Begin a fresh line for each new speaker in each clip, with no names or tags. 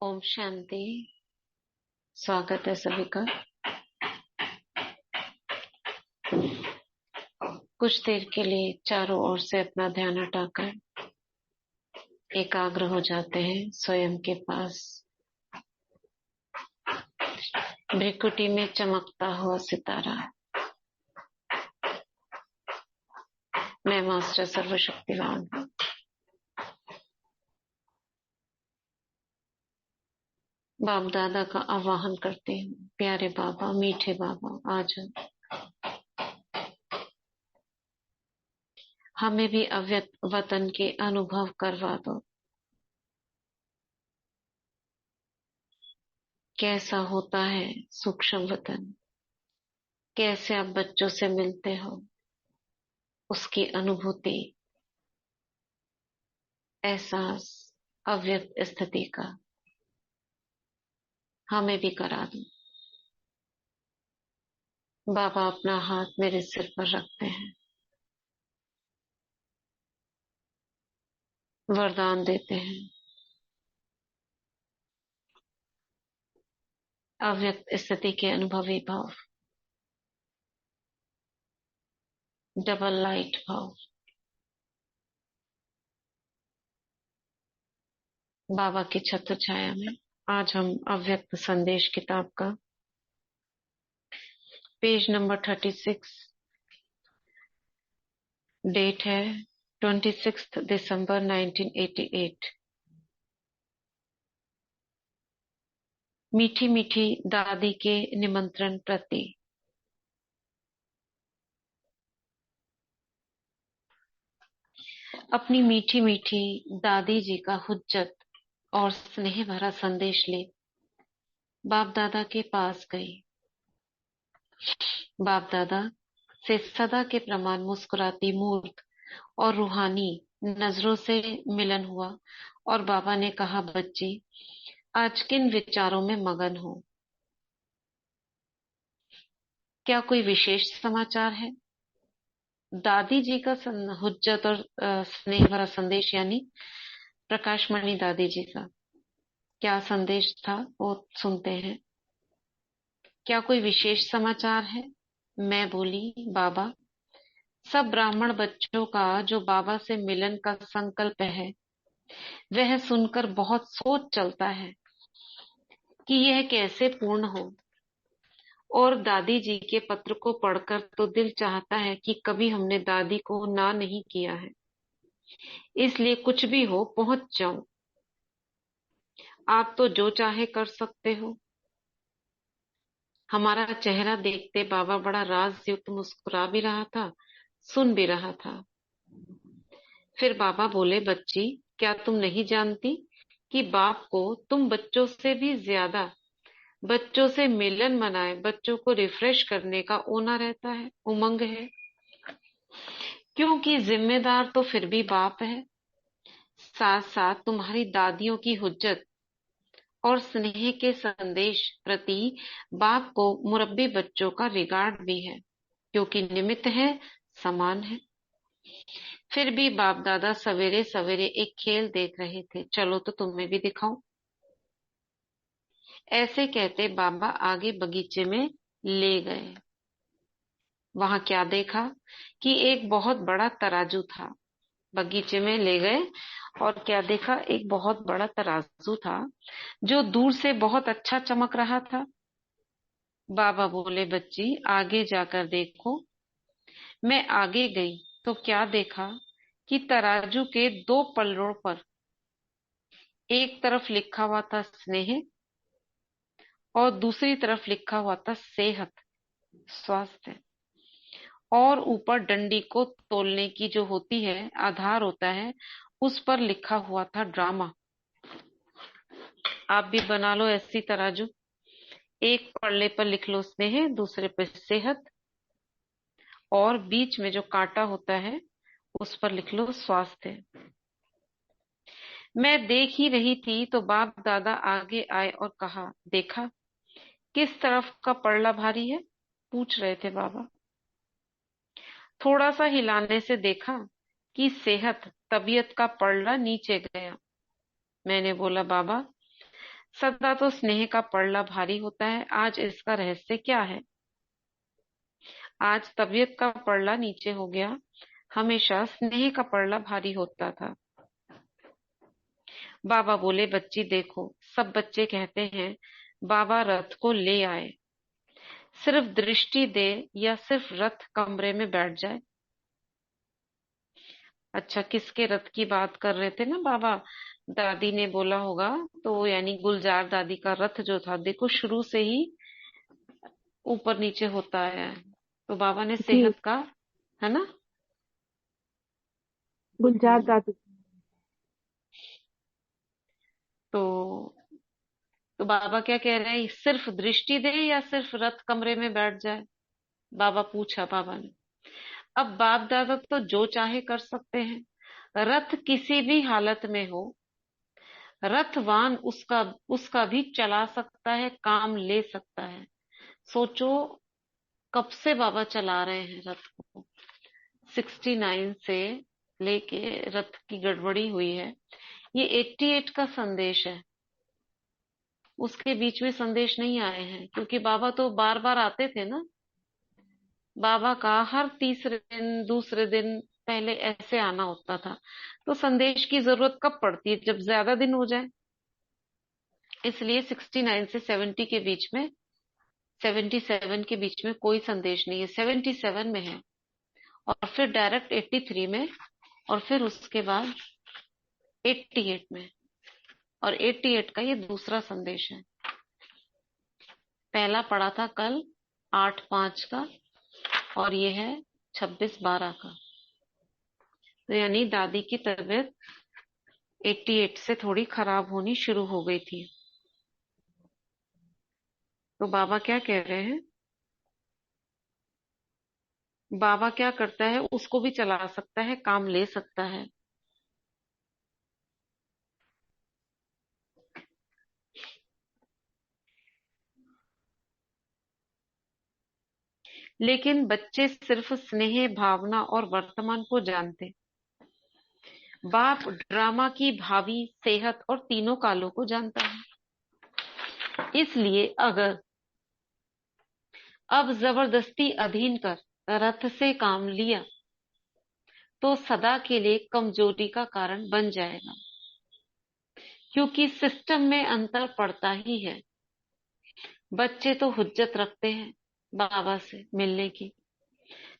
ओम शांति। स्वागत है सभी का। कुछ देर के लिए चारों ओर से अपना ध्यान हटाकर एकाग्र हो जाते हैं स्वयं के पास। भृकुटी में चमकता हुआ सितारा। मैं मास्टर सर्वशक्तिवान हूँ। बाप दादा का आवाहन करती हूँ। प्यारे बाबा, मीठे बाबा, आज हमें भी अव्यक्त वतन के अनुभव करवा दो। कैसा होता है सूक्ष्म वतन, कैसे आप बच्चों से मिलते हो, उसकी अनुभूति, एहसास अव्यक्त स्थिति का हमें भी करा दो। बाबा अपना हाथ मेरे सिर पर रखते हैं, वरदान देते हैं। अव्यक्त स्थिति के अनुभवी भाव, डबल लाइट भाव। बाबा की छत्र छाया में आज हम अव्यक्त संदेश किताब का पेज नंबर 36, डेट है 26 दिसंबर 1988। मीठी मीठी दादी के निमंत्रण प्रति। अपनी मीठी मीठी दादी जी का हुज्जत और स्नेह भरा संदेश ले बाप दादा के पास गई। बाप दादा से सदा के प्रमाण मुस्कुराती मूर्त और रूहानी नजरों से मिलन हुआ और बाबा ने कहा, बच्ची आज किन विचारों में मगन हो? क्या कोई विशेष समाचार है? दादी जी का हुज्जत और स्नेह भरा संदेश, यानी प्रकाशमणि दादी जी का क्या संदेश था वो सुनते हैं। क्या कोई विशेष समाचार है? मैं बोली, बाबा सब ब्राह्मण बच्चों का जो बाबा से मिलन का संकल्प है वह सुनकर बहुत सोच चलता है कि यह कैसे पूर्ण हो। और दादी जी के पत्र को पढ़कर तो दिल चाहता है कि कभी हमने दादी को ना नहीं किया है, इसलिए कुछ भी हो पहुंच जाऊं। आप तो जो चाहे कर सकते हो। हमारा चेहरा देखते बाबा बड़ा राज युक्त मुस्कुरा भी रहा था, सुन भी रहा था। फिर बाबा बोले, बच्ची क्या तुम नहीं जानती कि बाप को तुम बच्चों से भी ज्यादा बच्चों से मिलन मनाए, बच्चों को रिफ्रेश करने का ओना रहता है, उमंग है। क्योंकि जिम्मेदार तो फिर भी बाप है। साथ साथ तुम्हारी दादियों की हुज्जत और स्नेह के संदेश प्रति बाप को मुरब्बी बच्चों का रिगार्ड भी है, क्योंकि निमित्त है, समान है। फिर भी बाप दादा सवेरे सवेरे एक खेल देख रहे थे, चलो तो तुम्हें भी दिखाऊं। ऐसे कहते बाबा आगे बगीचे में ले गए। वहां क्या देखा कि एक बहुत बड़ा तराजू था। बगीचे में ले गए और क्या देखा, एक बहुत बड़ा तराजू था जो दूर से बहुत अच्छा चमक रहा था। बाबा बोले, बच्ची आगे जाकर देखो। मैं आगे गई तो क्या देखा कि तराजू के दो पलड़ों पर एक तरफ लिखा हुआ था स्नेह और दूसरी तरफ लिखा हुआ था सेहत, स्वास्थ्य। और ऊपर डंडी को तोलने की जो होती है, आधार होता है, उस पर लिखा हुआ था ड्रामा। आप भी बना लो ऐसी तराजू। एक पल्ले पर लिख लो स्नेह, दूसरे पर सेहत, और बीच में जो कांटा होता है उस पर लिख लो स्वास्थ्य। मैं देख ही रही थी तो बाप दादा आगे आए और कहा, देखा किस तरफ का पल्ला भारी है? पूछ रहे थे बाबा। थोड़ा सा हिलाने से देखा कि सेहत, तबीयत का पल्ला नीचे गया। मैंने बोला, बाबा सदा तो स्नेह का पड़ला भारी होता है, आज इसका रहस्य क्या है। आज तबीयत का पड़ला नीचे हो गया, हमेशा स्नेह का पड़ला भारी होता था। बाबा बोले, बच्ची देखो, सब बच्चे कहते हैं बाबा रथ को ले आए, सिर्फ दृष्टि दे या सिर्फ रथ कमरे में बैठ जाए। अच्छा, किसके रथ की बात कर रहे थे ना बाबा? दादी ने बोला होगा, तो यानी गुलजार दादी का रथ जो था, देखो शुरू से ही ऊपर नीचे होता है, तो बाबा ने
जी।
सेहत का, है ना।
गुलजार
हम्म,
दादी।
तो तो बाबा क्या कह रहे हैं, सिर्फ दृष्टि दे या सिर्फ रथ कमरे में बैठ जाए? बाबा पूछा बाबा ने। अब बाप दादा तो जो चाहे कर सकते हैं, रथ किसी भी हालत में हो, रथवान उसका उसका भी चला सकता है, काम ले सकता है। सोचो, कब से बाबा चला रहे हैं रथ को, 69 से लेके रथ की गड़बड़ी हुई है, ये 88 का संदेश है। उसके बीच में संदेश नहीं आए हैं, क्योंकि बाबा तो बार बार आते थे ना। बाबा का हर तीसरे दिन दूसरे दिन पहले ऐसे आना होता था, तो संदेश की जरूरत कब पड़ती है, जब ज्यादा दिन हो जाए। इसलिए 69 से 70 के बीच में, 77 के बीच में कोई संदेश नहीं है, 77 में है, और फिर डायरेक्ट 83 में, और फिर उसके बाद 88 में। और 88 का ये दूसरा संदेश है। पहला पढ़ा था कल 8/5 का, और ये है 26/12 का। तो यानी दादी की तबीयत 88 से थोड़ी खराब होनी शुरू हो गई थी। तो बाबा क्या कह रहे हैं, बाबा क्या करता है, उसको भी चला सकता है, काम ले सकता है। लेकिन बच्चे सिर्फ स्नेह, भावना और वर्तमान को जानते। बाप ड्रामा की भावी, सेहत और तीनों कालों को जानता है। इसलिए अगर अब जबरदस्ती अधीन कर रथ से काम लिया, तो सदा के लिए कमजोरी का कारण बन जाएगा, क्योंकि सिस्टम में अंतर पड़ता ही है। बच्चे तो हुज्जत रखते हैं बाबा से मिलने की,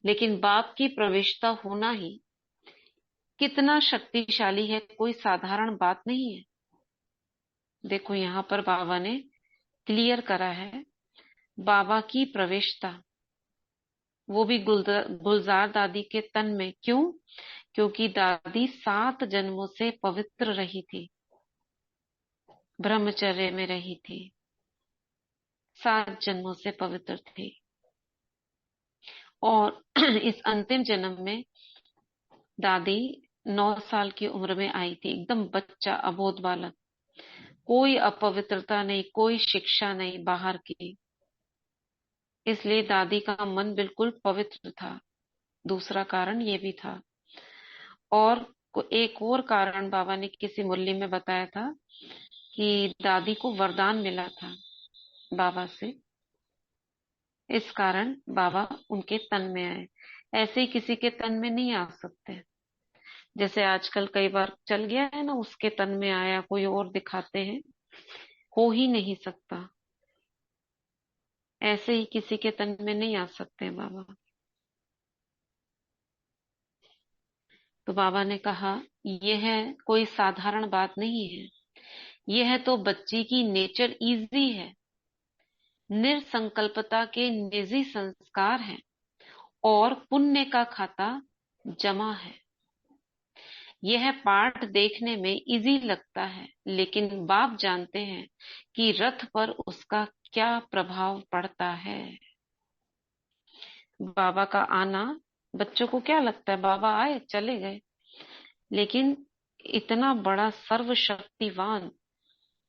लेकिन बाप की प्रविष्टा होना ही कितना शक्तिशाली है, कोई साधारण बात नहीं है। देखो यहाँ पर बाबा ने क्लियर करा है, बाबा की प्रविष्टा, वो भी गुलजार दादी के तन में। क्यों? क्योंकि दादी 7 जन्मों से पवित्र रही थी, ब्रह्मचर्य में रही थी, 7 जन्मों से पवित्र थी। और इस अंतिम जन्म में दादी 9 साल की उम्र में आई थी, एकदम बच्चा, अबोध बालक। कोई अपवित्रता नहीं, कोई शिक्षा नहीं बाहर की, इसलिए दादी का मन बिल्कुल पवित्र था। दूसरा कारण ये भी था। और एक और कारण बाबा ने किसी मुरली में बताया था, कि दादी को वरदान मिला था बाबा से, इस कारण बाबा उनके तन में आए। ऐसे ही किसी के तन में नहीं आ सकते। जैसे आजकल कई बार चल गया है ना, उसके तन में आया, कोई और दिखाते हैं, हो ही नहीं सकता। ऐसे ही किसी के तन में नहीं आ सकते बाबा। तो बाबा ने कहा, यह कोई साधारण बात नहीं है, यह तो बच्ची की नेचर इजी है, निरसंकल्पता के निजी संस्कार हैं, और पुण्य का खाता जमा है। यह पाठ देखने में इजी लगता है, लेकिन बाप जानते हैं कि रथ पर उसका क्या प्रभाव पड़ता है। बाबा का आना, बच्चों को क्या लगता है, बाबा आए चले गए, लेकिन इतना बड़ा सर्वशक्तिवान,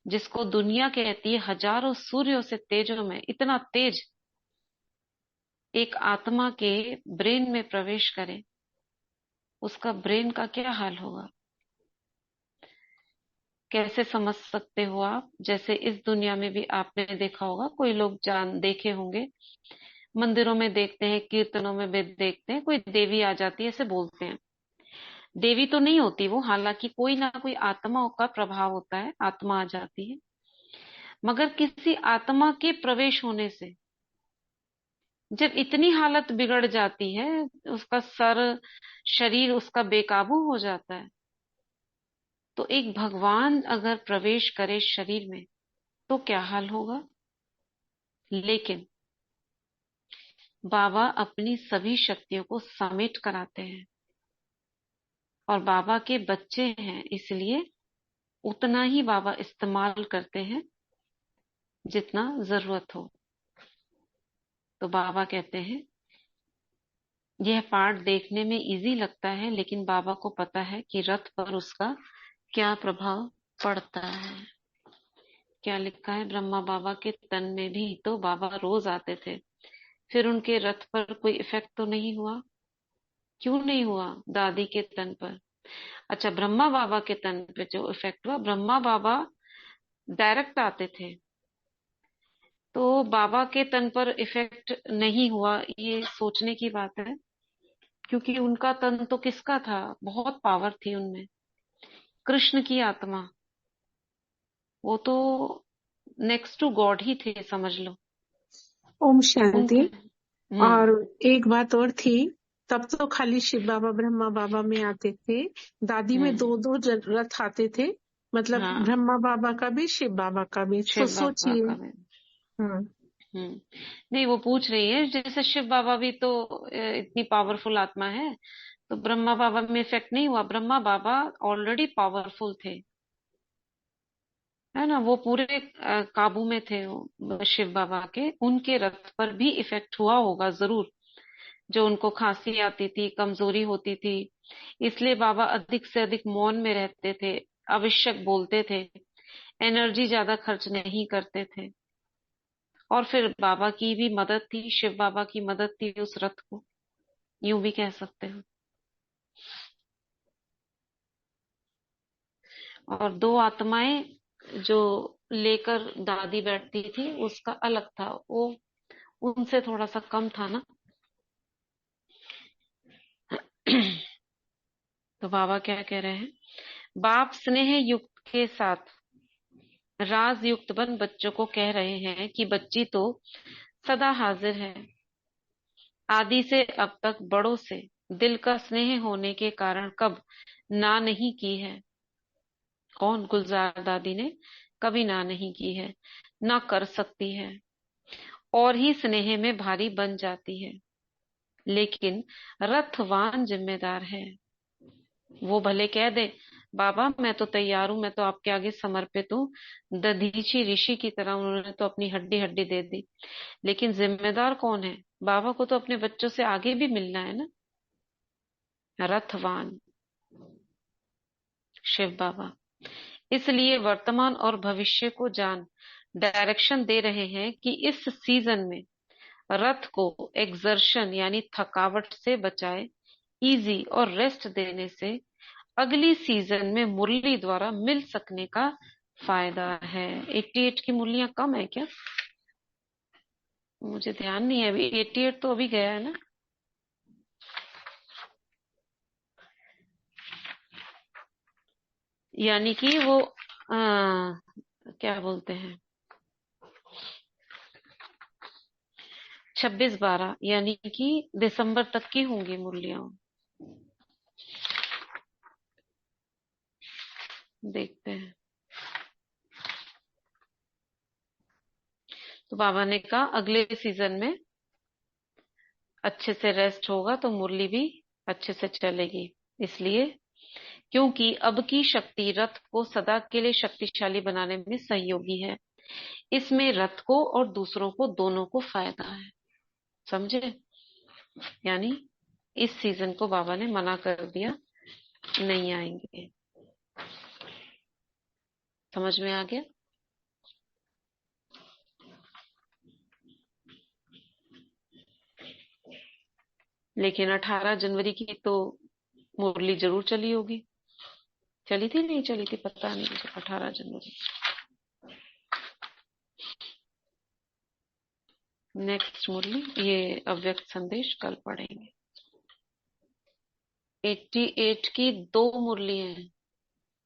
जिसको दुनिया कहती है हजारों सूर्यों से तेजों में, इतना तेज एक आत्मा के ब्रेन में प्रवेश करे, उसका ब्रेन का क्या हाल होगा। कैसे समझ सकते हो आप? जैसे इस दुनिया में भी आपने देखा होगा, कोई लोग जान देखे होंगे, मंदिरों में देखते हैं, कीर्तनों में भी देखते हैं, कोई देवी आ जाती है ऐसे बोलते हैं। देवी तो नहीं होती वो, हालांकि कोई ना कोई आत्मा का प्रभाव होता है, आत्मा आ जाती है। मगर किसी आत्मा के प्रवेश होने से जब इतनी हालत बिगड़ जाती है, उसका सर, शरीर उसका बेकाबू हो जाता है, तो एक भगवान अगर प्रवेश करे शरीर में तो क्या हाल होगा। लेकिन बाबा अपनी सभी शक्तियों को समेट कर आते हैं, और बाबा के बच्चे हैं, इसलिए उतना ही बाबा इस्तेमाल करते हैं जितना जरूरत हो। तो बाबा कहते हैं, यह पाठ देखने में इजी लगता है, लेकिन बाबा को पता है कि रथ पर उसका क्या प्रभाव पड़ता है। क्या लिखा है, ब्रह्मा बाबा के तन में भी तो बाबा रोज आते थे, फिर उनके रथ पर कोई इफेक्ट तो नहीं हुआ? क्यों नहीं हुआ दादी के तन पर? अच्छा, ब्रह्मा बाबा के तन पे जो इफेक्ट हुआ, ब्रह्मा बाबा डायरेक्ट आते थे, तो बाबा के तन पर इफेक्ट नहीं हुआ, ये सोचने की बात है। क्योंकि उनका तन तो किसका था, बहुत पावर थी उनमें, कृष्ण की आत्मा। वो तो नेक्स्ट टू गॉड ही थे, समझ लो।
ओम शांति।
उनके
और एक बात और थी, तब तो खाली शिव बाबा ब्रह्मा बाबा में आते थे, दादी में
हम्म।
दो दो रथ आते थे, मतलब
हाँ,
ब्रह्मा बाबा का भी शिव बाबा का भी।
शिव बाबा
सोचिए।
का भी।
हम्म।
हम्म। नहीं, वो पूछ रही है जैसे शिव बाबा भी तो इतनी पावरफुल आत्मा है, तो ब्रह्मा बाबा में इफेक्ट नहीं हुआ? ब्रह्मा बाबा ऑलरेडी पावरफुल थे, है ना, वो पूरे काबू में थे वो शिव बाबा के। उनके रथ पर भी इफेक्ट हुआ होगा जरूर, जो उनको खांसी आती थी, कमजोरी होती थी, इसलिए बाबा अधिक से अधिक मौन में रहते थे, आवश्यक बोलते थे, एनर्जी ज्यादा खर्च नहीं करते थे। और फिर बाबा की भी मदद थी, शिव बाबा की मदद थी उस रथ को, यूं भी कह सकते हो। और दो आत्माएं जो लेकर दादी बैठती थी, उसका अलग था, वो उनसे थोड़ा सा कम था ना। तो बाबा क्या कह रहे हैं, बाप स्नेह युक्त के साथ राज युक्त बन बच्चों को कह रहे हैं कि बच्ची तो सदा हाजिर है, आदि से अब तक बड़ों से दिल का स्नेह होने के कारण कब ना नहीं की है। कौन? गुलजार दादी ने कभी ना नहीं की है, ना कर सकती है, और ही स्नेह में भारी बन जाती है। लेकिन रथवान जिम्मेदार है। वो भले कह दे, बाबा मैं तो तैयार हूं, मैं तो आपके आगे समर्पित हूँ, दधीची ऋषि की तरह उन्होंने तो अपनी हड्डी हड्डी दे दी, लेकिन जिम्मेदार कौन है? बाबा को तो अपने बच्चों से आगे भी मिलना है ना। रथवान शिव बाबा इसलिए वर्तमान और भविष्य को जान डायरेक्शन दे रहे हैं कि इस सीजन में रथ को एक्सर्शन यानी थकावट से बचाए, इजी और रेस्ट देने से अगली सीजन में मुरली द्वारा मिल सकने का फायदा है। 88 की मुरलियां कम है क्या? मुझे ध्यान नहीं है, अभी 88 तो अभी गया है ना। यानी कि वो क्या बोलते हैं, 26/12 यानी कि दिसंबर तक की होंगी मुरलियां। देखते हैं। तो बाबा ने कहा अगले सीजन में अच्छे से रेस्ट होगा तो मुरली भी अच्छे से चलेगी, इसलिए क्योंकि अब की शक्ति रथ को सदा के लिए शक्तिशाली बनाने में सहयोगी है। इसमें रथ को और दूसरों को दोनों को फायदा है, समझे? यानी इस सीजन को बाबा ने मना कर दिया, नहीं आएंगे। समझ में आ गया? लेकिन 18 जनवरी की तो मुरली जरूर चली होगी। चली थी नहीं चली थी पता नहीं मुझे। 18 जनवरी। नेक्स्ट मुरली, ये अव्यक्त संदेश कल पढ़ेंगे। 88 की 2 मुरली हैं।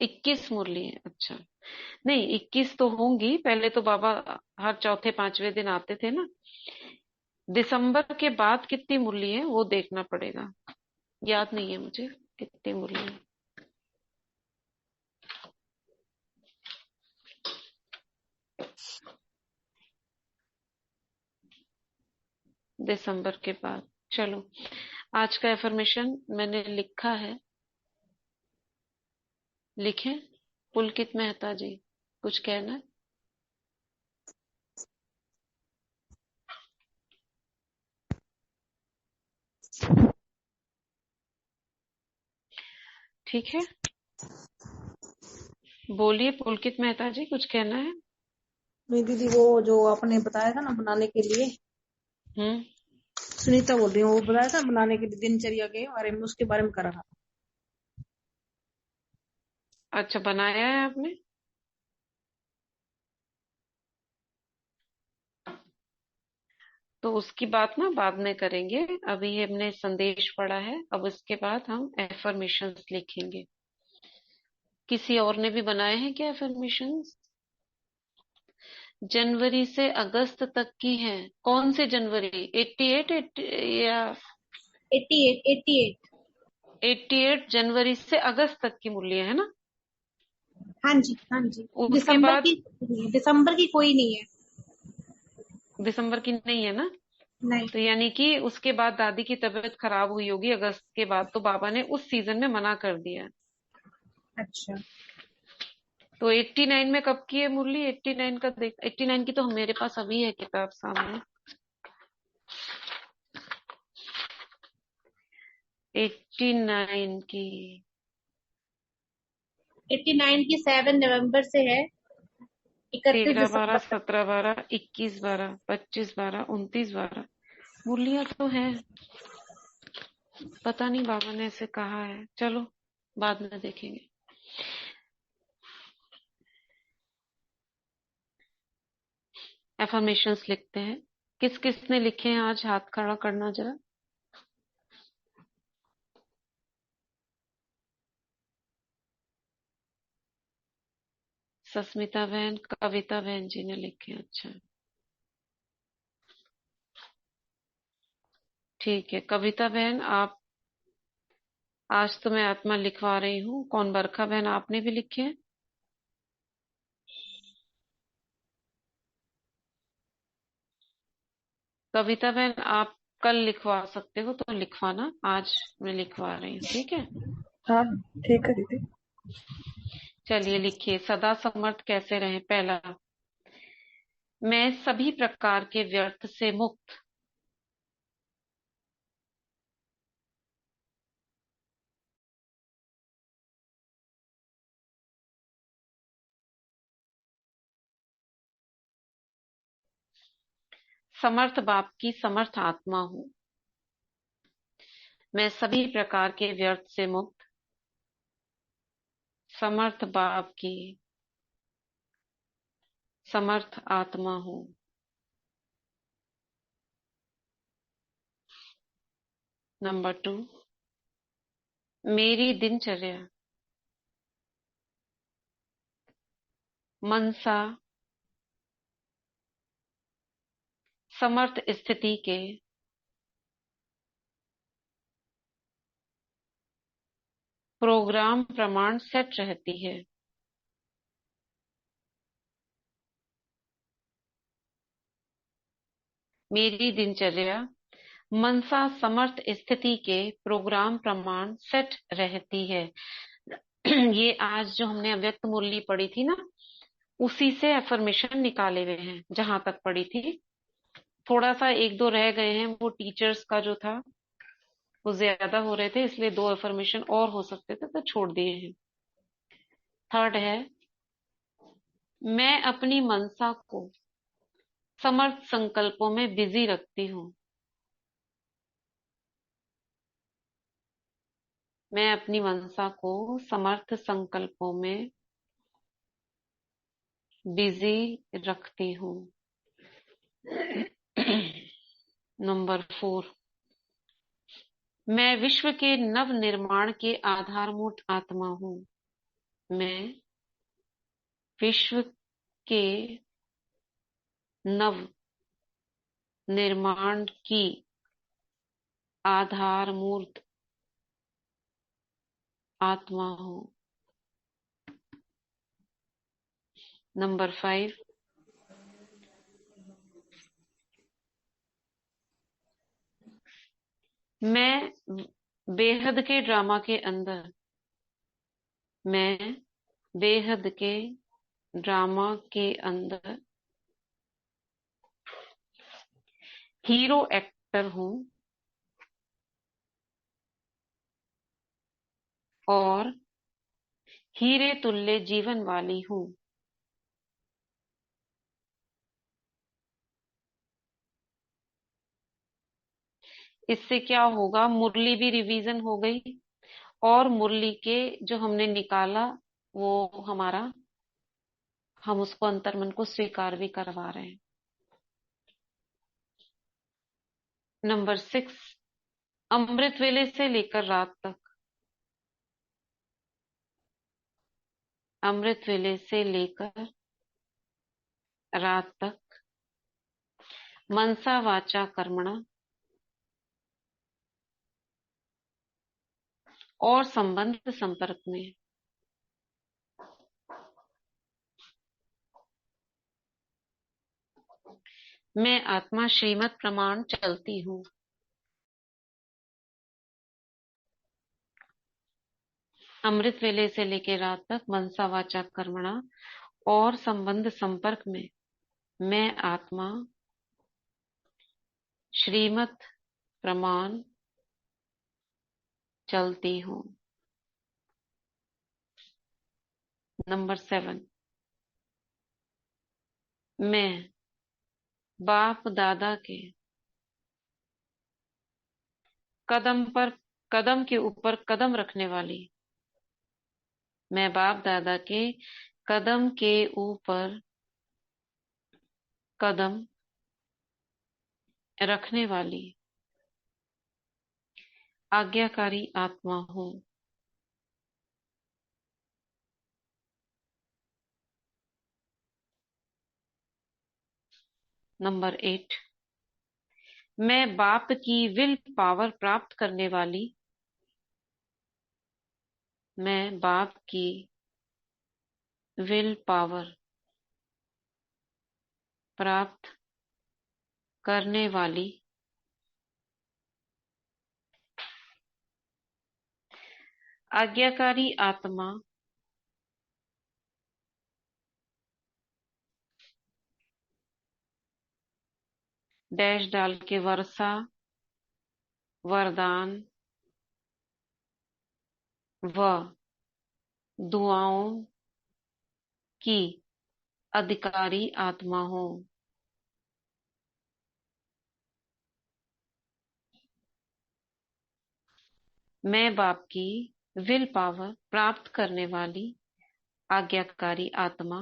21 मुरली है, अच्छा। नहीं 21 तो होंगी, पहले तो बाबा हर चौथे पांचवें दिन आते थे ना। दिसंबर के बाद कितनी मुरली है वो देखना पड़ेगा, याद नहीं है मुझे कितनी मुरली है। दिसंबर के बाद। चलो, आज का एफर्मेशन मैंने लिखा है, लिखें? पुलकित मेहता जी, कुछ कहना है? ठीक है, बोलिए पुलकित मेहता जी, कुछ कहना है?
नहीं दीदी, वो जो आपने बताया था ना बनाने के लिए,
हम्म।
सुनीता बोल रही हूँ, वो बताया था बनाने के लिए दिनचर्या के बारे में, उसके बारे में कर रहा था।
अच्छा, बनाया है आपने? तो उसकी बात ना बाद में करेंगे, अभी हमने संदेश पढ़ा है, अब इसके बाद हम एफर्मेशंस लिखेंगे। किसी और ने भी बनाए हैं क्या एफर्मेशंस? जनवरी से अगस्त तक की है। कौन से जनवरी? 88 या
88।
88 जनवरी से अगस्त तक की मूल्य है ना?
हाँ जी हाँ जी।
उसके बाद
दिसंबर की कोई नहीं है।
दिसंबर की नहीं है ना?
नहीं।
तो यानी कि उसके बाद दादी की तबीयत खराब हुई होगी अगस्त के बाद, तो बाबा ने उस सीजन में मना कर दिया।
अच्छा।
तो 89 में कब की है मुरली? 89 का देख, 89 की तो मेरे पास अभी है किताब सामने। 89 की
89 की 7 नवंबर से है, 31
13/12,
दिसंबर तक।
17/12, 21/12, 25/12, 29/12 मुरलियां तो हैं। पता नहीं बाबा ने ऐसे कहा है, चलो बाद में देखेंगे। एफर्मेशंस लिखते हैं। किस किस ने लिखे हैं आज? हाथ खड़ा करना जरा। सस्मिता बहन, कविता बहन जी ने लिखे, अच्छा ठीक है। कविता बहन आप, आज तो मैं आत्मा लिखवा रही हूँ। कौन? बरखा बहन आपने भी लिखे हैं? कविता बहन आप कल लिखवा सकते हो तो लिखवाना, आज मैं लिखवा रही हूँ, ठीक है?
हाँ ठीक है दीदी।
चलिए लिखिए। सदा समर्थ कैसे रहें? पहला, मैं सभी प्रकार के व्यर्थ से मुक्त, समर्थ बाप की समर्थ आत्मा हूँ। मैं सभी प्रकार के व्यर्थ से मुक्त, समर्थ बाप की समर्थ आत्मा हूँ। नंबर 2, मेरी दिनचर्या मनसा समर्थ स्थिति के प्रोग्राम प्रमाण सेट रहती है। मेरी दिनचर्या मनसा समर्थ स्थिति के प्रोग्राम प्रमाण सेट रहती है। ये आज जो हमने अव्यक्त मुरली पढ़ी थी ना, उसी से एफर्मेशन निकाले हुए हैं जहां तक पढ़ी थी। थोड़ा सा एक दो रह गए हैं, वो टीचर्स का जो था वो ज्यादा हो रहे थे, इसलिए 2 एफर्मेशन और हो सकते थे तो छोड़ दिए हैं। थर्ड है, मैं अपनी मनसा को समर्थ संकल्पों में बिजी रखती हूँ। मैं अपनी मनसा को समर्थ संकल्पों में बिजी रखती हूँ। नंबर 4, मैं विश्व के नव निर्माण के आधारभूत आत्मा हूँ। मैं विश्व के नव निर्माण की आधारमूर्त आत्मा हूँ। नंबर 5, मैं बेहद के ड्रामा के अंदर, मैं बेहद के ड्रामा के अंदर हीरो एक्टर हूँ और हीरे तुल्य जीवन वाली हूँ। इससे क्या होगा, मुरली भी रिवीजन हो गई और मुरली के जो हमने निकाला वो हमारा, हम उसको अंतर्मन को स्वीकार भी करवा रहे हैं। नंबर 6, अमृत वेले से लेकर रात तक, अमृत वेले से लेकर रात तक मनसा वाचा कर्मणा और संबंध संपर्क में मैं आत्मा श्रीमत प्रमाण चलती हूँ। अमृत वेले से लेकर रात तक मनसा वाचा कर्मणा और संबंध संपर्क में मैं आत्मा श्रीमत प्रमाण चलती हूँ। नंबर 7, मैं बाप दादा के कदम पर कदम के ऊपर कदम रखने वाली, मैं बाप दादा के कदम के ऊपर कदम रखने वाली आज्ञाकारी आत्मा हूँ। नंबर 8, मैं बाप की विल पावर प्राप्त करने वाली, मैं बाप की विल पावर प्राप्त करने वाली आज्ञाकारी आत्मा डैश डाल के वर्षा वरदान व दुआओं की अधिकारी आत्मा हूँ। मैं बाप की विल पावर प्राप्त करने वाली आज्ञाकारी आत्मा,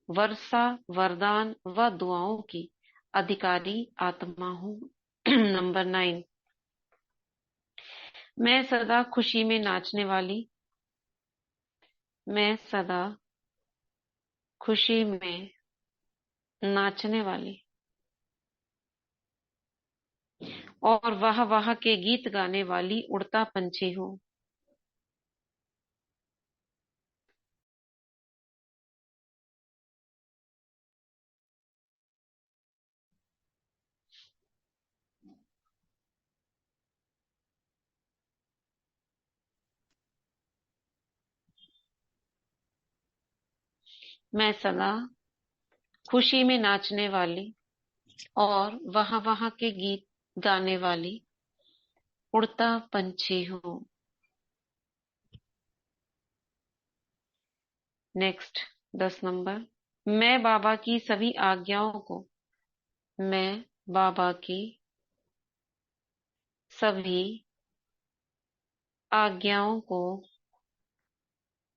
वर्षा वरदान व दुआओं की अधिकारी आत्मा हूँ। नंबर 9, मैं सदा खुशी में नाचने वाली, मैं सदा खुशी में नाचने वाली और वाह वाह के गीत गाने वाली उड़ता पंछी हूँ। मैं सदा खुशी में नाचने वाली और वाह वाह के गीत गाने वाली उड़ता पंछी हूँ। नेक्स्ट 10 नंबर, मैं बाबा की सभी आज्ञाओं को, मैं बाबा की सभी आज्ञाओं को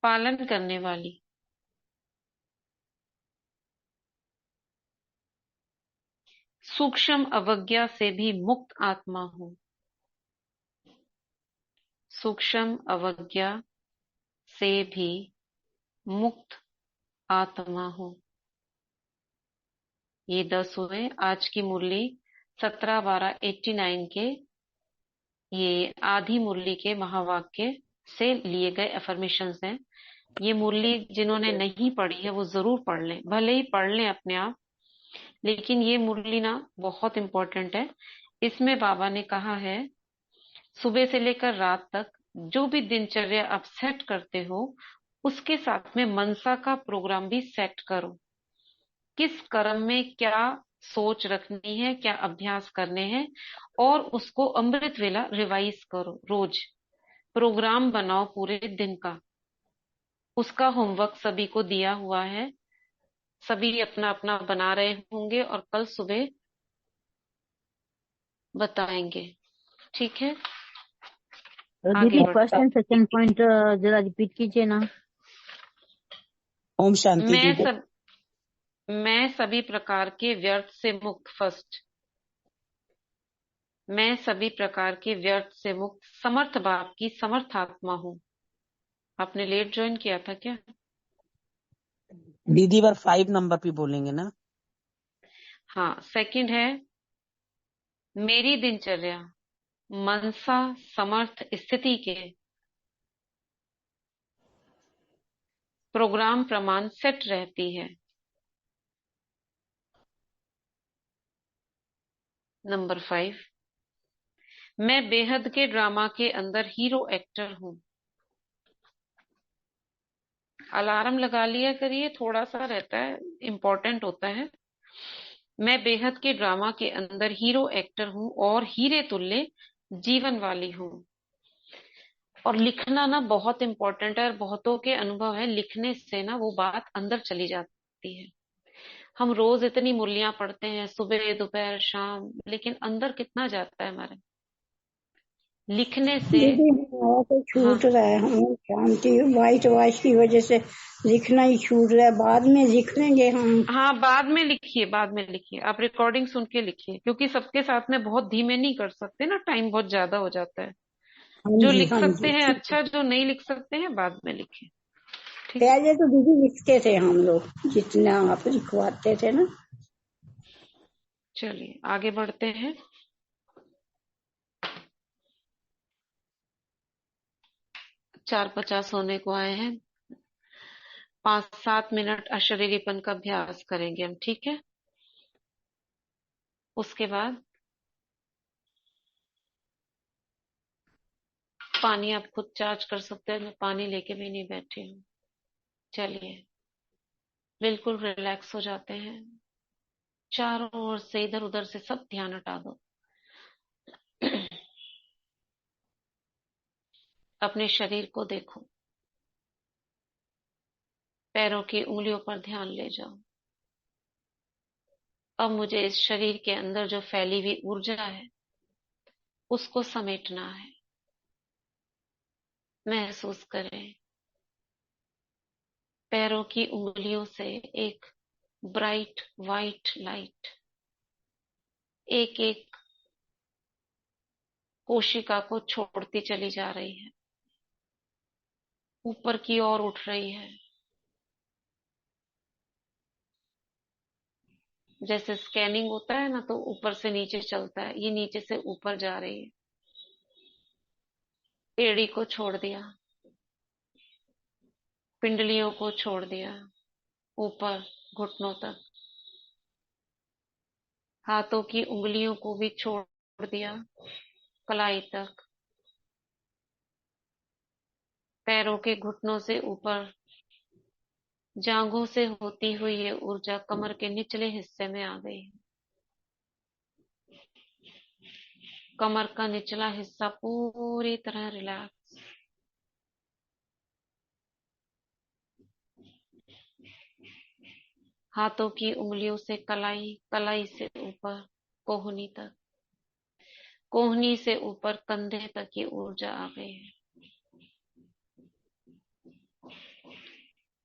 पालन करने वाली, सूक्ष्म अवज्ञा से भी मुक्त आत्मा हूँ। सूक्ष्म अवज्ञा से भी मुक्त आत्मा हूँ। ये 10 हुए। आज की मुरली 17-12-89 के ये आधी मुरली के महावाक्य से लिए गए अफर्मेशंस हैं। ये मुरली जिन्होंने नहीं पढ़ी है वो जरूर पढ़ लें, भले ही पढ़ लें अपने आप, लेकिन ये मुरली ना बहुत इंपॉर्टेंट है। इसमें बाबा ने कहा है सुबह से लेकर रात तक जो भी दिनचर्या आप सेट करते हो उसके साथ में मनसा का प्रोग्राम भी सेट करो। किस कर्म में क्या सोच रखनी है, क्या अभ्यास करने हैं, और उसको अमृत वेला रिवाइज करो। रोज प्रोग्राम बनाओ पूरे दिन का। उसका होमवर्क सभी को दिया हुआ है, सभी अपना अपना बना रहे होंगे और कल सुबह बताएंगे। ठीक है, आगे
दीदी
बढ़ते
फर्स्ट एंड सेकंड पॉइंट जरा रिपीट कीजिए ना।
ओम शांति
मैं
दीदी।
सब मैं सभी प्रकार के व्यर्थ से मुक्त। फर्स्ट, मैं सभी प्रकार के व्यर्थ से मुक्त समर्थ बाप की समर्थ आत्मा हूँ। आपने लेट ज्वाइन किया था क्या?
दीदी बार 5 नंबर पे बोलेंगे ना।
हाँ। सेकंड है मेरी दिनचर्या मनसा समर्थ स्थिति के प्रोग्राम प्रमाण सेट रहती है। नंबर 5, मैं बेहद के ड्रामा के अंदर हीरो एक्टर हूँ। अलार्म लगा लिया करिए, थोड़ा सा रहता है, इंपॉर्टेंट होता है। मैं बेहद के ड्रामा के अंदर हीरो एक्टर हूँ और हीरे तुल्य जीवन वाली हूँ। और लिखना ना बहुत इंपॉर्टेंट है, और बहुतों के अनुभव है लिखने से ना वो बात अंदर चली जाती है। हम रोज इतनी मुरलियां पढ़ते हैं सुबह दोपहर शाम, लेकिन अंदर कितना जाता है हमारे लिखने से।
दीदी हमारा तो
हाँ
छूट रहा है, हम शांति वाइट वॉश की वजह से लिखना ही छूट रहा है। बाद में लिख लेंगे हम।
हाँ, बाद में लिखिए, बाद में लिखिए, आप रिकॉर्डिंग सुन के लिखिए, क्योंकि सबके साथ में बहुत धीमे नहीं कर सकते ना, टाइम बहुत ज्यादा हो जाता है।
हाँ
जो
जी
लिख
हाँ
सकते
जी
हैं
ठीक है।
अच्छा, जो नहीं लिख सकते हैं बाद में लिखिए। ठीक है,
पहले तो दीदी लिखते थे हम लोग, जितना आप लिखवाते थे ना।
चलिए आगे बढ़ते हैं। 4:50 होने को आए हैं। 5-7 मिनट अशरीरीपन का अभ्यास करेंगे हम, ठीक है? उसके बाद पानी आप खुद चार्ज कर सकते हैं, मैं पानी लेके भी नहीं बैठी हूँ। चलिए बिल्कुल रिलैक्स हो जाते हैं। चारों ओर से इधर उधर से सब ध्यान हटा दो। अपने शरीर को देखो, पैरों की उंगलियों पर ध्यान ले जाओ। अब मुझे इस शरीर के अंदर जो फैली हुई ऊर्जा है उसको समेटना है। महसूस करें पैरों की उंगलियों से एक ब्राइट वाइट लाइट एक एक कोशिका को छोड़ती चली जा रही है, ऊपर की ओर उठ रही है। जैसे स्कैनिंग होता है ना, तो ऊपर से नीचे चलता है, ये नीचे से ऊपर जा रही है। एड़ी को छोड़ दिया, पिंडलियों को छोड़ दिया, ऊपर घुटनों तक। हाथों की उंगलियों को भी छोड़ दिया, कलाई तक। पैरों के घुटनों से ऊपर जांघों से होती हुई ये ऊर्जा कमर के निचले हिस्से में आ गई। कमर का निचला हिस्सा पूरी तरह रिलैक्स। हाथों की उंगलियों से कलाई, कलाई से ऊपर कोहनी तक, कोहनी से ऊपर कंधे तक की ऊर्जा आ गई है।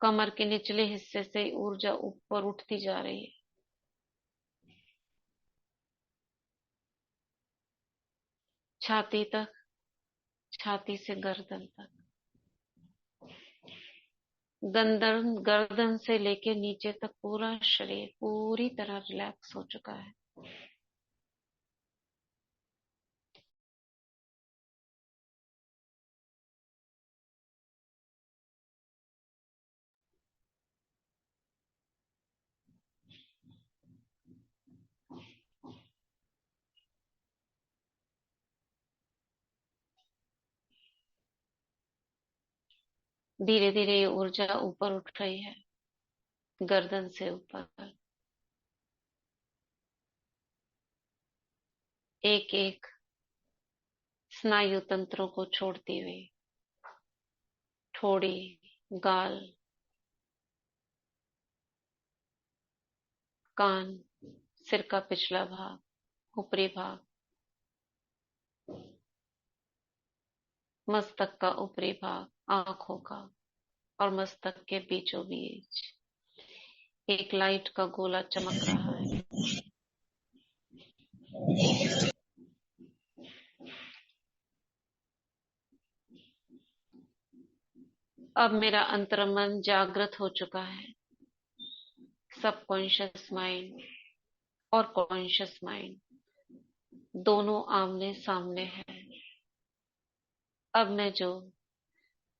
कमर के निचले हिस्से से ऊर्जा ऊपर उठती जा रही है। छाती तक, छाती से गर्दन तक, गर्दन से लेके नीचे तक पूरा शरीर पूरी तरह रिलैक्स हो चुका है। धीरे धीरे ये ऊर्जा ऊपर उठ रही है, गर्दन से ऊपर, एक एक स्नायु तंत्रों को छोड़ती हुई, ठोड़ी, गाल, कान, सिर का पिछला भाग, ऊपरी भाग, मस्तक का ऊपरी भाग, आंखों का और मस्तक के बीचों बीच एक लाइट का गोला चमक रहा है। अब मेरा अंतर्मन जागृत हो चुका है। सबकॉन्शियस माइंड और कॉन्शियस माइंड दोनों आमने सामने हैं। अब मैं जो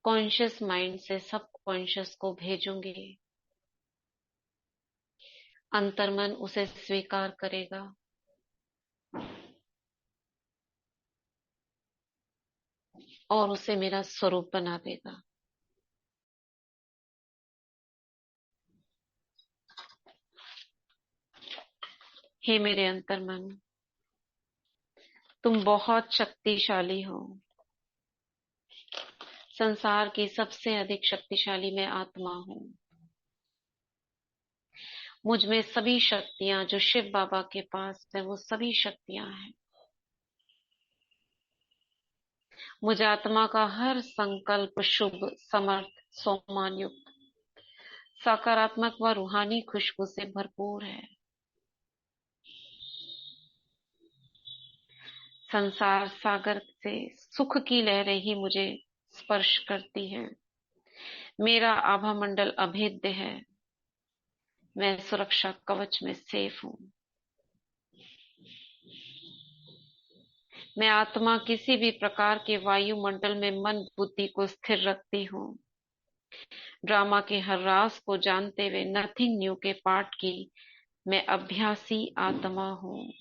कॉन्शियस माइंड से सब कॉन्शियस को भेजूंगी, अंतर्मन उसे स्वीकार करेगा और उसे मेरा स्वरूप बना देगा। हे मेरे अंतर्मन, तुम बहुत शक्तिशाली हो। संसार की सबसे अधिक शक्तिशाली मैं आत्मा हूँ। मुझ में सभी शक्तियां जो शिव बाबा के पास है, वो सभी शक्तियां हैं। मुझ आत्मा का हर संकल्प शुभ, समर्थ, सम्मान युक्त, सकारात्मक व रूहानी खुशबू से भरपूर है। संसार सागर से सुख की लहरें ही मुझे स्पर्श करती हैं। मेरा आभा मंडल अभेद्य है। मैं सुरक्षा कवच में सेफ हूँ। मैं आत्मा किसी भी प्रकार के वायुमंडल में मन बुद्धि को स्थिर रखती हूँ। ड्रामा के हर राज को जानते हुए नथिंग न्यू के पाठ की मैं अभ्यासी आत्मा हूँ।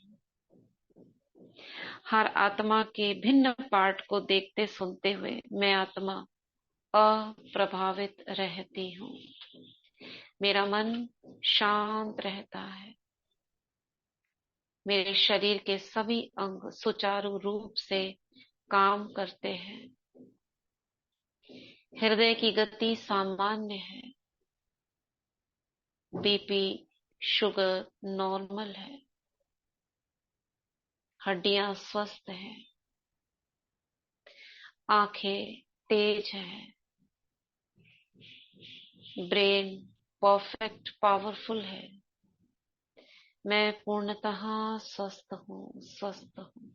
हर आत्मा के भिन्न पार्ट को देखते सुनते हुए मैं आत्मा अप्रभावित रहती हूँ। मेरा मन शांत रहता है। मेरे शरीर के सभी अंग सुचारू रूप से काम करते हैं। हृदय की गति सामान्य है। बीपी, शुगर नॉर्मल है। हड्डियां स्वस्थ हैं। आंखें तेज हैं। ब्रेन परफेक्ट पावरफुल है। मैं पूर्णतः स्वस्थ हूँ, स्वस्थ हूँ।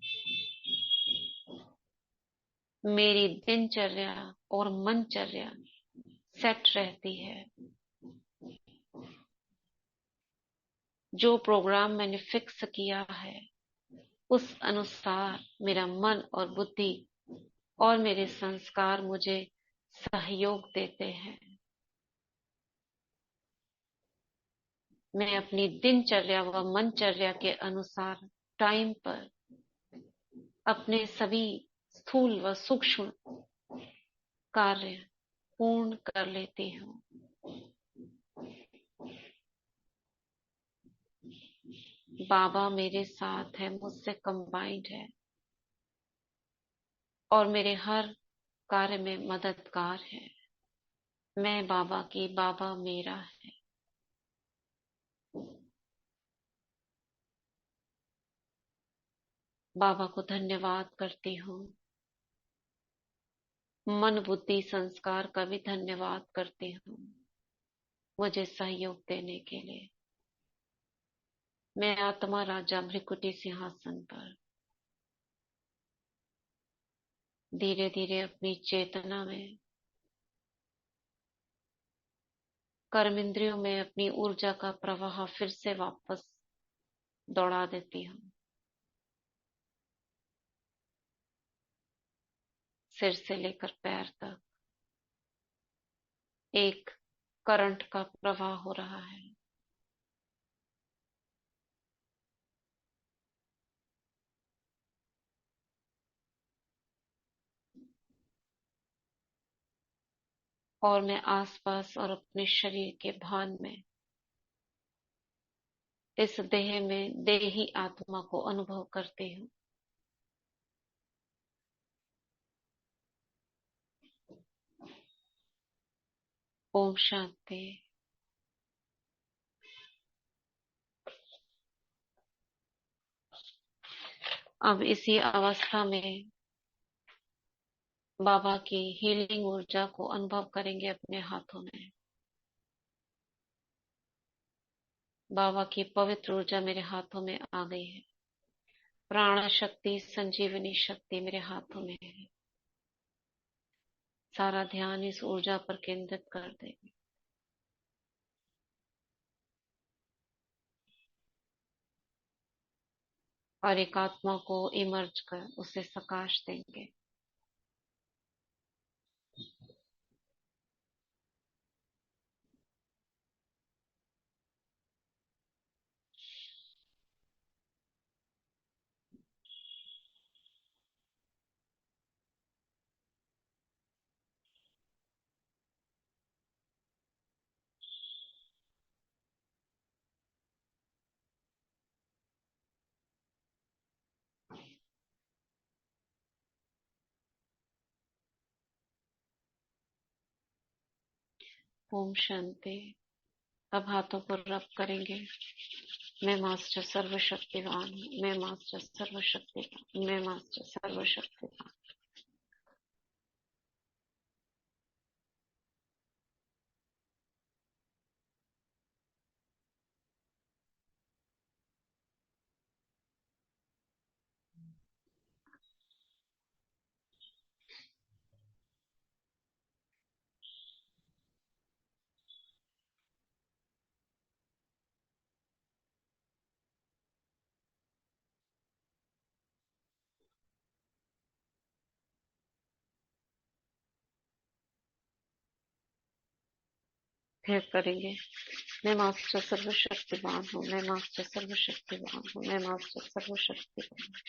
मेरी दिनचर्या और मनचर्या सेट रहती है। जो प्रोग्राम मैंने फिक्स किया है उस अनुसार मेरा मन और बुद्धि और मेरे संस्कार मुझे सहयोग देते हैं। मैं अपनी दिनचर्या व मनचर्या के अनुसार टाइम पर अपने सभी स्थूल व सूक्ष्म कार्य पूर्ण कर लेती हूँ। बाबा मेरे साथ है, मुझसे कंबाइंड है और मेरे हर कार्य में मददगार है। मैं बाबा की, बाबा मेरा है। बाबा को धन्यवाद करती हूँ। मन बुद्धि संस्कार का भी धन्यवाद करती हूँ। मुझे सहयोग देने के लिए। मैं आत्मा राजा भृकुटी सिंहासन पर धीरे धीरे अपनी चेतना में, कर्म इंद्रियों में अपनी ऊर्जा का प्रवाह फिर से वापस दौड़ा देती हूँ। सिर से लेकर पैर तक एक करंट का प्रवाह हो रहा है। और मैं आसपास और अपने शरीर के भान में इस देह में देही आत्मा को अनुभव करती हूँ। ओम शांति। अब इसी अवस्था में बाबा की हीलिंग ऊर्जा को अनुभव करेंगे अपने हाथों में। बाबा की पवित्र ऊर्जा मेरे हाथों में आ गई है। प्राण शक्ति, संजीवनी शक्ति मेरे हाथों में है। सारा ध्यान इस ऊर्जा पर केंद्रित कर देंगे और एक आत्मा को इमर्ज कर उसे प्रकाश देंगे। ओम शांति। अब हाथों को रब करेंगे। मैं मास्टर सर्वशक्तिवान हूँ। मैं मास्टर सर्वशक्तिवान। मैं मास्टर सर्वशक्तिवान। फिर करेंगे। मैं मास्टर सर्वशक्तिवान हूँ। मैं मास्टर सर्वशक्तिवान हूँ। मैं मास्टर सर्वशक्तिवान।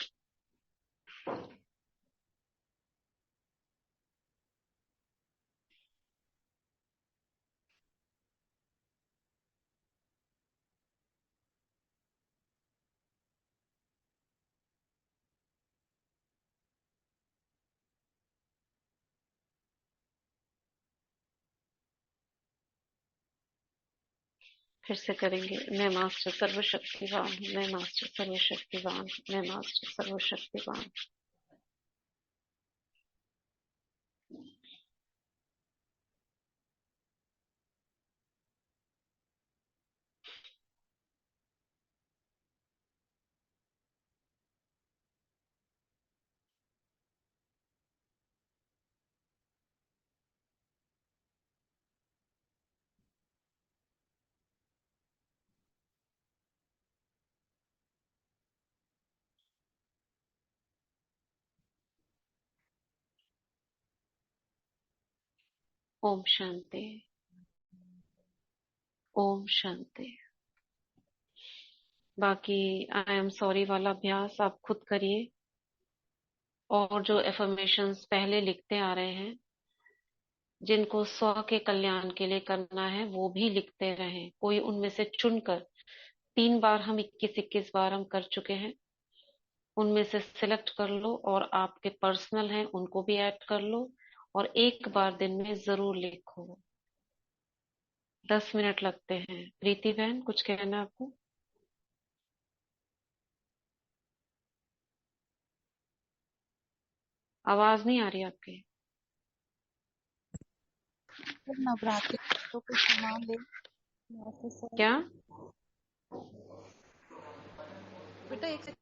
फिर से करेंगे। मैं मास्टर सर्वशक्तिवान हूँ। मैं मास्टर सर्वशक्तिवान हूँ। मैं मास्टर सर्वशक्तिवान। ओम शांति। ओम शांति। बाकी आई एम सॉरी वाला अभ्यास आप खुद करिए और जो एफर्मेशंस पहले लिखते आ रहे हैं जिनको स्व के कल्याण के लिए करना है वो भी लिखते रहें। कोई उनमें से चुनकर 3 बार, हम 21 बार हम कर चुके हैं, उनमें से सिलेक्ट कर लो और आपके पर्सनल हैं उनको भी ऐड कर लो और एक बार दिन में जरूर लिखो। 10 मिनट लगते हैं। प्रीति बहन कुछ कहना है आपको? आवाज नहीं आ रही आपकी।
फिर नवरात्रि तो कुछ सामान ले
क्या?
बेटा एक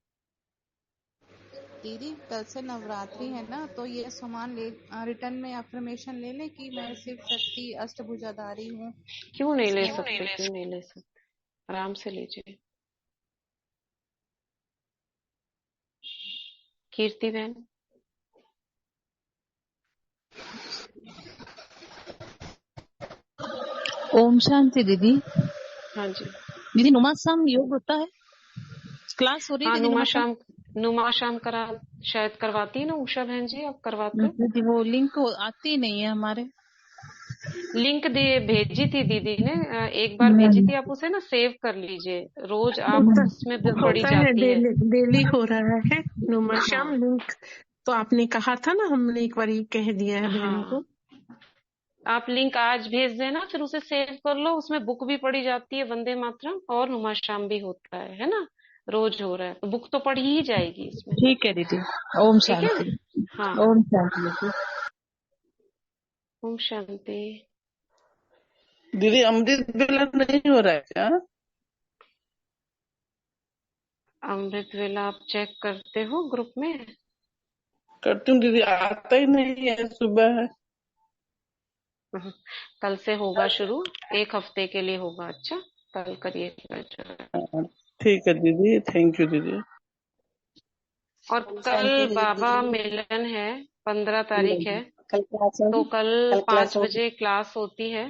दीदी, कल से नवरात्रि है ना, तो ये सामान ले रिटर्न में अफर्मेशन ले ले कि मैं सिर्फ शक्ति अष्टभुजाधारी हूँ।
क्यों नहीं ले
इसमें
सकते? क्यों नहीं ले सकते? आराम से लीजिए। कीर्ति बहन।
ओम शांति दीदी।
हाँ जी।
दीदी नुमाशाम योग होता है, क्लास हो रही है
हाँ,
दीदी नुमाशाम?
नुमा शाम शायद करवाती है ना उषा बहन जी, आप करवाते?
दीदी वो लिंक आती नहीं है हमारे।
लिंक भेजी थी दीदी ने, एक बार भेजी थी, आप उसे ना सेव कर लीजिए, रोज आप उसमें बुक पड़ी
होता है,
जाती है।
डेली हो रहा है नुमा
हाँ
शाम लिंक। तो आपने कहा था ना, हमने एक बार कह दिया है बहनों को।
हाँ, आप लिंक आज भेज देना, फिर उसे सेव कर लो, उसमें बुक भी पढ़ी जाती है वंदे मातरम, और नुमा शाम भी होता है ना, रोज हो रहा है, तो बुक तो पढ़ी ही जाएगी इसमें।
ठीक है दीदी। ओम
ठीक है।
शांति।
हाँ,
ओम शांति दीदी।
ओम शांति।
दीदी अमृत वेला नहीं हो रहा है क्या?
अमृत वेला आप चेक करते हो ग्रुप में?
करती हूँ दीदी, आता ही नहीं है, सुबह है।
कल से होगा शुरू, एक हफ्ते के लिए होगा। अच्छा, कल करिएगा।
ठीक है दीदी, थैंक यू दीदी।
और कल बाबा मिलन है, 15 तारीख है,
कल क्लास
तो कल 5
होगी।
बजे क्लास होती है।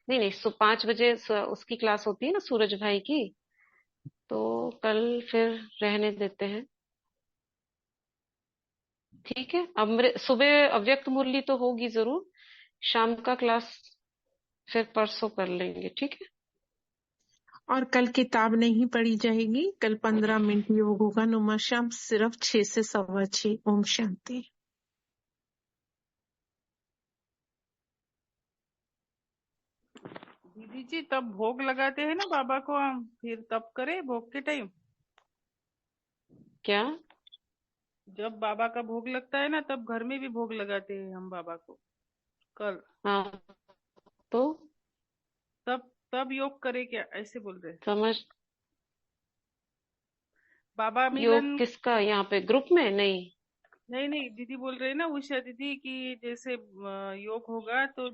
नहीं नहीं, 5 बजे उसकी क्लास होती है ना, सूरज भाई की, तो कल फिर रहने देते हैं। ठीक है। सुबह अव्यक्त मुरली तो होगी जरूर, शाम का क्लास फिर परसों कर लेंगे। ठीक है।
और कल किताब नहीं पढ़ी जाएगी, कल 15 मिनट योग होगा नुमा शाम, सिर्फ 6 से 6:15। ओम शांति।
दीदी जी, तब भोग लगाते हैं ना बाबा को हम, फिर तब करें भोग के टाइम?
क्या?
जब बाबा का भोग लगता है ना, तब घर में भी भोग लगाते हैं हम बाबा को कल।
हाँ, तो
तब योग करे क्या, ऐसे बोल रहे हैं
समझ।
बाबा
योग
मिलन?
किसका? यहाँ पे ग्रुप में? नहीं।
नहीं नहीं, दीदी बोल रहे हैं ना, उषा दीदी की जैसे योग होगा तो